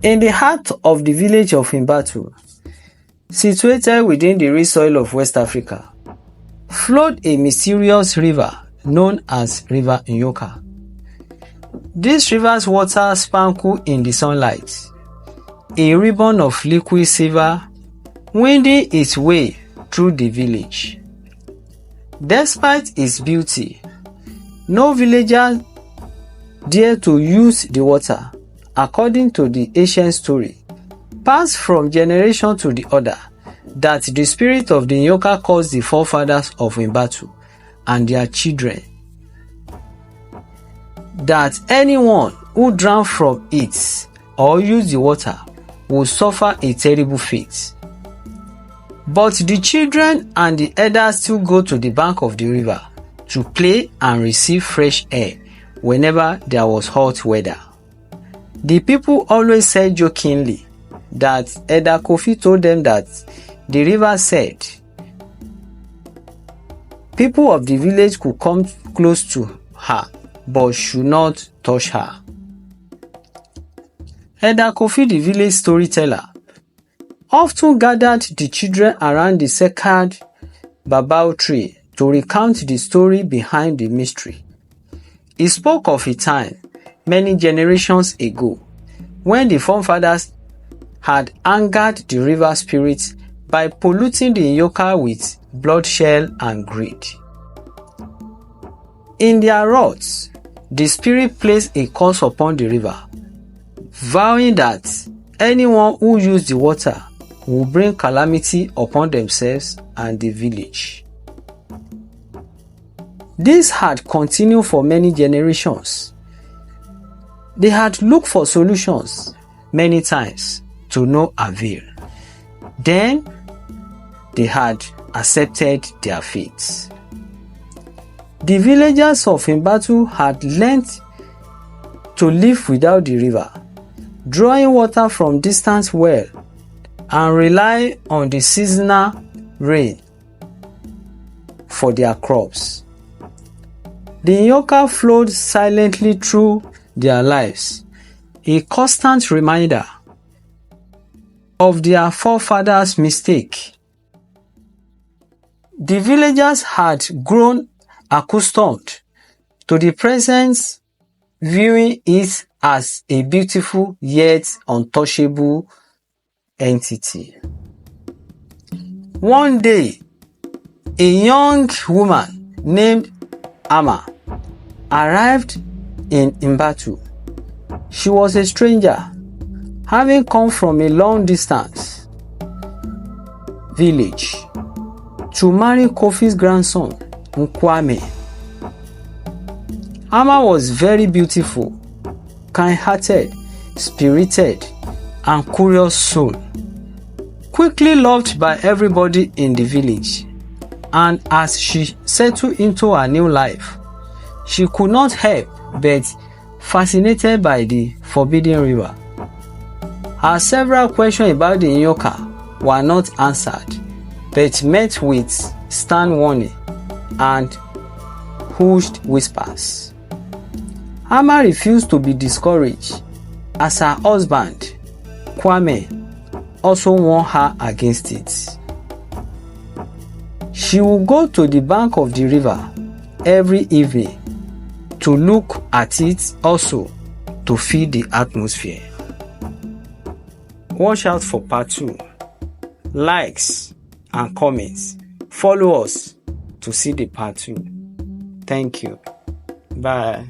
In the heart of the village of Mbattu, situated within the rich soil of West Africa, flowed a mysterious river known as River Nyoka. This river's water sparkled in the sunlight, a ribbon of liquid silver winding its way through the village. Despite its beauty, no villager dared to use the water. According to the ancient story, passed from generation to the other, that the spirit of the Nyoka caused the forefathers of Mbattu and their children, that anyone who drank from it or used the water would suffer a terrible fate. But the children and the elders still go to the bank of the river to play and receive fresh air whenever there was hot weather. The people always said jokingly that Elder Kofi told them that the river said people of the village could come close to her but should not touch her. Elder Kofi, the village storyteller, often gathered the children around the sacred Babao tree to recount the story behind the mystery. He spoke of a time many generations ago, when the forefathers had angered the river spirits by polluting the Nyoka with bloodshed and greed. In their wrath, the spirit placed a curse upon the river, vowing that anyone who used the water would bring calamity upon themselves and the village. This had continued for many generations. They had looked for solutions many times to no avail. Then they had accepted their fate. The villagers of Mbattu had learned to live without the river, drawing water from distant wells and rely on the seasonal rain for their crops. The Nyoka flowed silently through their lives, a constant reminder of their forefathers' mistake. The villagers had grown accustomed to the presence, viewing it as a beautiful yet untouchable entity. One day, a young woman named Ama arrived in Mbattu. She was a stranger, having come from a long distance village to marry Kofi's grandson, Nkwame. Ama was very beautiful, kind-hearted, spirited, and curious soul, quickly loved by everybody in the village. And as she settled into her new life, she could not help but fascinated by the forbidden river. Her several questions about the Nyoka were not answered, but met with stern warning and hushed whispers. Ama refused to be discouraged, as her husband, Kwame, also warned her against it. She would go to the bank of the river every evening to look at it, also to feel the atmosphere. Watch out for part 2. Likes and comments. Follow us to see the part 2. Thank you. Bye.